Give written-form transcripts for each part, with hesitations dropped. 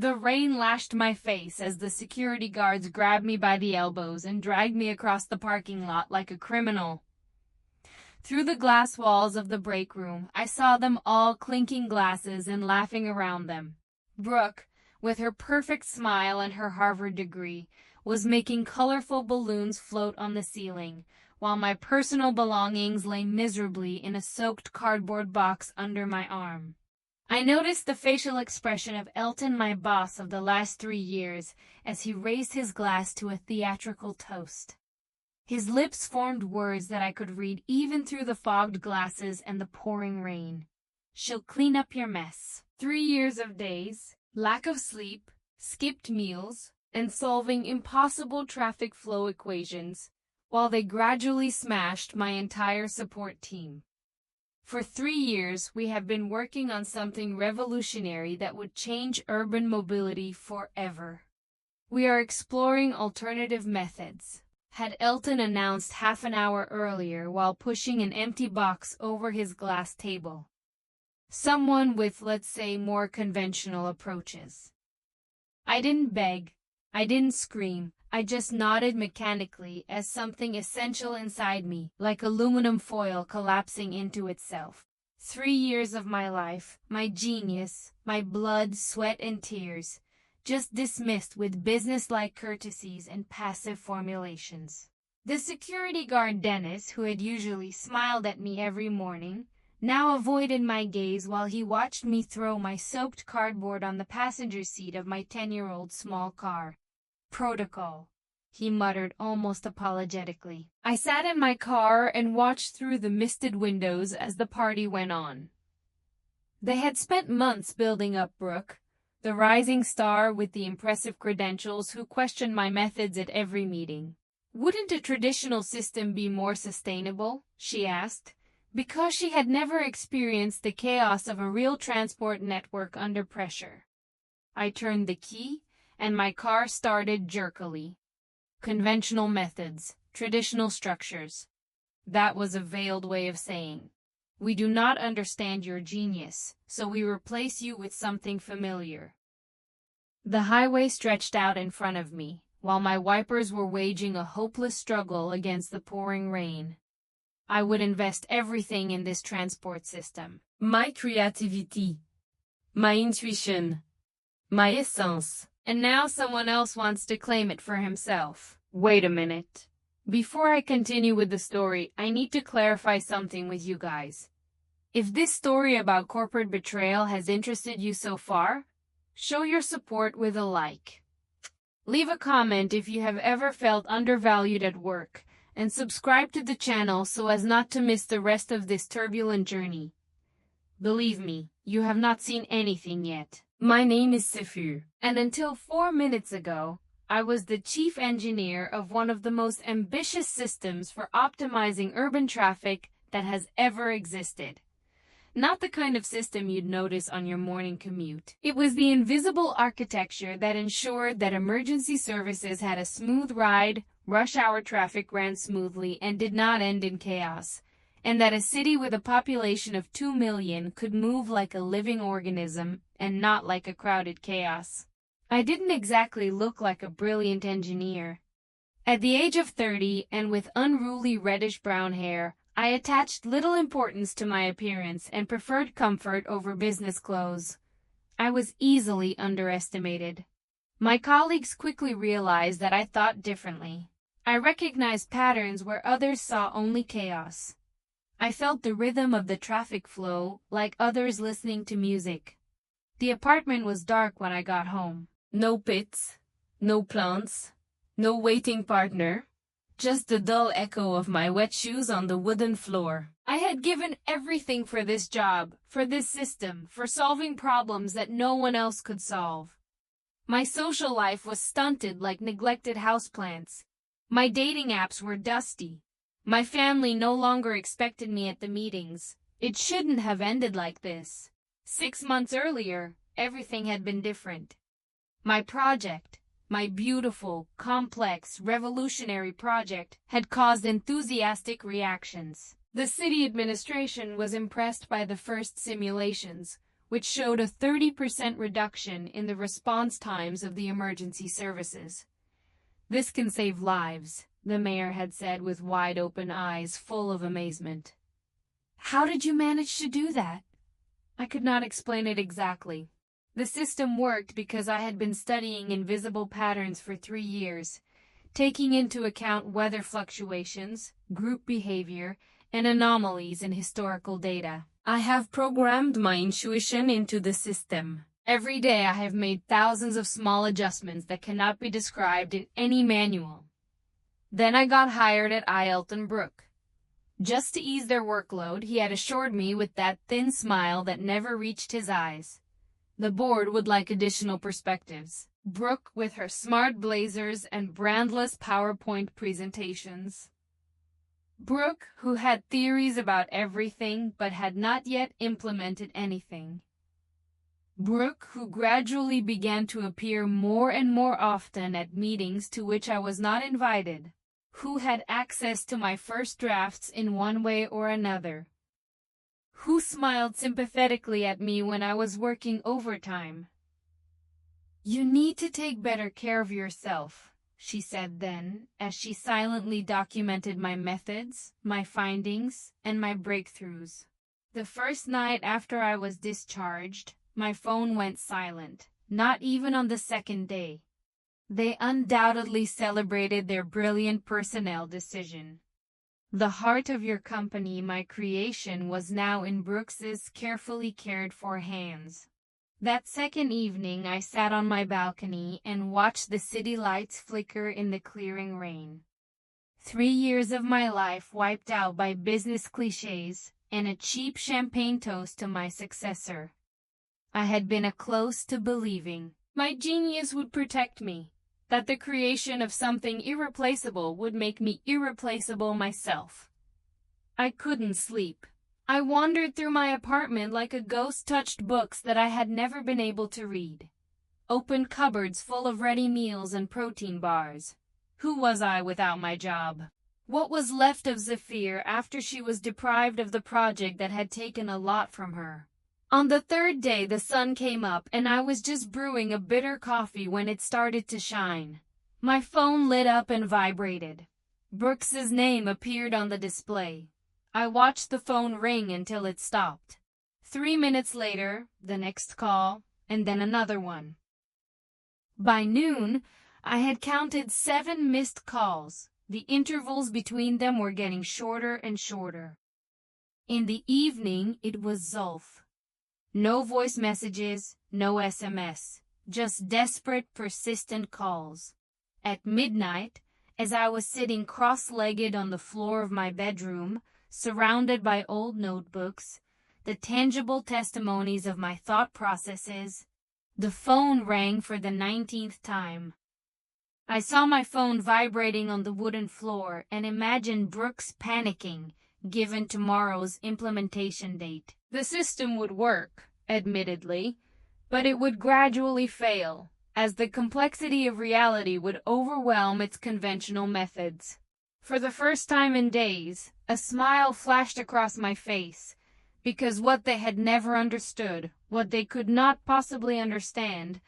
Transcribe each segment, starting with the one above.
The rain lashed my face as the security guards grabbed me by the elbows and dragged me across the parking lot like a criminal. Through the glass walls of the break room, I saw them all clinking glasses and laughing around them. Brooke, with her perfect smile and her Harvard degree, was making colorful balloons float on the ceiling, while my personal belongings lay miserably in a soaked cardboard box under my arm. I noticed the facial expression of Elton, my boss of the last 3 years, as he raised his glass to a theatrical toast. His lips formed words that I could read even through the fogged glasses and the pouring rain. She'll clean up your mess. 3 years of days, lack of sleep, skipped meals, and solving impossible traffic flow equations, while they gradually smashed my entire support team. For 3 years, we have been working on something revolutionary that would change urban mobility forever. We are exploring alternative methods, had Elton announced half an hour earlier while pushing an empty box over his glass table. Someone with, let's say, more conventional approaches. I didn't beg, I didn't scream, I just nodded mechanically as something essential inside me, like aluminum foil collapsing into itself. 3 years of my life, my genius, my blood, sweat, and tears, just dismissed with business-like courtesies and passive formulations. The security guard Dennis, who had usually smiled at me every morning, now avoided my gaze while he watched me throw my soaked cardboard on the passenger seat of my 10-year-old small car. Protocol, he muttered almost apologetically. I sat in my car and watched through the misted windows as the party went on. They had spent months building up Brooke, the rising star with the impressive credentials who questioned my methods at every meeting. Wouldn't a traditional system be more sustainable? She asked, because she had never experienced the chaos of a real transport network under pressure. I turned the key, and my car started jerkily. Conventional methods, traditional structures. That was a veiled way of saying, we do not understand your genius, so we replace you with something familiar. The highway stretched out in front of me, while my wipers were waging a hopeless struggle against the pouring rain. I would invest everything in this transport system. My creativity, my intuition, my essence. And now someone else wants to claim it for himself. Wait a minute. Before I continue with the story, I need to clarify something with you guys. If this story about corporate betrayal has interested you so far, show your support with a like. Leave a comment if you have ever felt undervalued at work, and subscribe to the channel so as not to miss the rest of this turbulent journey. Believe me, you have not seen anything yet. My name is Zephyr, and until 4 minutes ago, I was the chief engineer of one of the most ambitious systems for optimizing urban traffic that has ever existed. Not the kind of system you'd notice on your morning commute. It was the invisible architecture that ensured that emergency services had a smooth ride, rush hour traffic ran smoothly and did not end in chaos, and that a city with a population of 2 million could move like a living organism and not like a crowded chaos. I didn't exactly look like a brilliant engineer. At the age of 30 and with unruly reddish-brown hair, I attached little importance to my appearance and preferred comfort over business clothes. I was easily underestimated. My colleagues quickly realized that I thought differently. I recognized patterns where others saw only chaos. I felt the rhythm of the traffic flow, like others listening to music. The apartment was dark when I got home. No pits, no plants, no waiting partner. Just the dull echo of my wet shoes on the wooden floor. I had given everything for this job, for this system, for solving problems that no one else could solve. My social life was stunted like neglected houseplants. My dating apps were dusty. My family no longer expected me at the meetings. It shouldn't have ended like this. 6 months earlier, everything had been different. My project, my beautiful, complex, revolutionary project, had caused enthusiastic reactions. The city administration was impressed by the first simulations, which showed a 30% reduction in the response times of the emergency services. "This can save lives," the mayor had said with wide-open eyes full of amazement. "How did you manage to do that?" I could not explain it exactly. The system worked because I had been studying invisible patterns for 3 years, taking into account weather fluctuations, group behavior, and anomalies in historical data. I have programmed my intuition into the system. Every day I have made thousands of small adjustments that cannot be described in any manual. Then I got hired at Eilt and Brooke. Just to ease their workload, he had assured me with that thin smile that never reached his eyes. The board would like additional perspectives. Brooke with her smart blazers and brandless PowerPoint presentations. Brooke, who had theories about everything but had not yet implemented anything. Brooke, who gradually began to appear more and more often at meetings to which I was not invited, who had access to my first drafts in one way or another, who smiled sympathetically at me when I was working overtime. "You need to take better care of yourself," she said then, as she silently documented my methods, my findings, and my breakthroughs. The first night after I was discharged, my phone went silent, not even on the second day. They undoubtedly celebrated their brilliant personnel decision. The heart of your company, my creation, was now in Brooks's carefully cared-for hands. That second evening I sat on my balcony and watched the city lights flicker in the clearing rain. 3 years of my life wiped out by business cliches and a cheap champagne toast to my successor. I had been close to believing my genius would protect me, that the creation of something irreplaceable would make me irreplaceable myself. I couldn't sleep. I wandered through my apartment like a ghost, touched books that I had never been able to read. Opened cupboards full of ready meals and protein bars. Who was I without my job? What was left of Zephyr after she was deprived of the project that had taken a lot from her? On the third day the sun came up and I was just brewing a bitter coffee when it started to shine. My phone lit up and vibrated. Brooks's name appeared on the display. I watched the phone ring until it stopped. 3 minutes later, the next call, and then another one. By noon, I had counted 7 missed calls. The intervals between them were getting shorter and shorter. In the evening, it was Zulf. No voice messages, no SMS, just desperate, persistent calls. At midnight, as I was sitting cross-legged on the floor of my bedroom, surrounded by old notebooks, the tangible testimonies of my thought processes, the phone rang for the 19th time. I saw my phone vibrating on the wooden floor and imagined Brooks panicking, given tomorrow's implementation date. The system would work, admittedly, but it would gradually fail, as the complexity of reality would overwhelm its conventional methods. For the first time in days, a smile flashed across my face, because what they had never understood, what they could not possibly understand,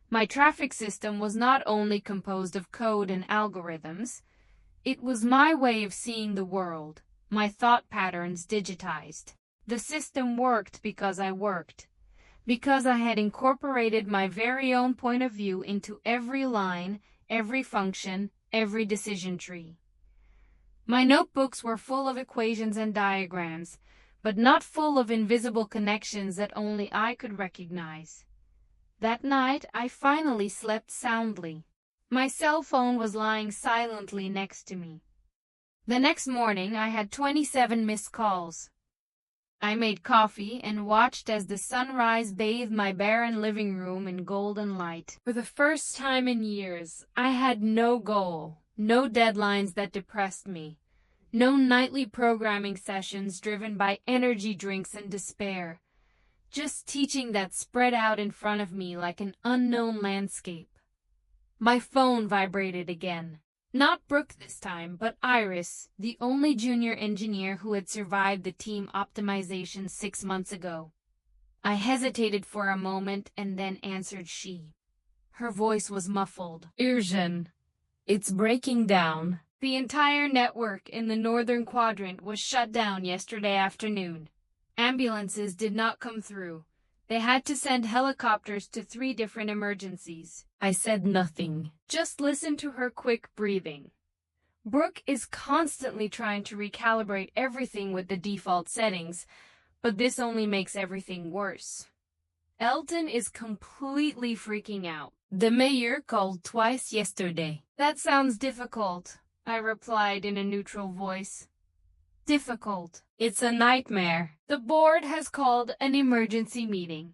my traffic system was not only composed of code and algorithms, it was my way of seeing the world, my thought patterns digitized. The system worked because I worked, because I had incorporated my very own point of view into every line, every function, every decision tree. My notebooks were full of equations and diagrams, but not full of invisible connections that only I could recognize. That night, I finally slept soundly. My cell phone was lying silently next to me. The next morning, I had 27 missed calls. I made coffee and watched as the sunrise bathed my barren living room in golden light. For the first time in years, I had no goal. No deadlines that depressed me. No nightly programming sessions driven by energy drinks and despair. Just teaching that spread out in front of me like an unknown landscape. My phone vibrated again. Not Brooke this time, but Iris, the only junior engineer who had survived the team optimization 6 months ago. I hesitated for a moment and then answered she. Her voice was muffled. Urgent. It's breaking down. The entire network in the northern quadrant was shut down yesterday afternoon. Ambulances did not come through. They had to send helicopters to 3 different emergencies. I said nothing. Just listened to her quick breathing. Brooke is constantly trying to recalibrate everything with the default settings, but this only makes everything worse. Elton is completely freaking out. The mayor called twice yesterday. That sounds difficult, I replied in a neutral voice. Difficult. It's a nightmare. The board has called an emergency meeting.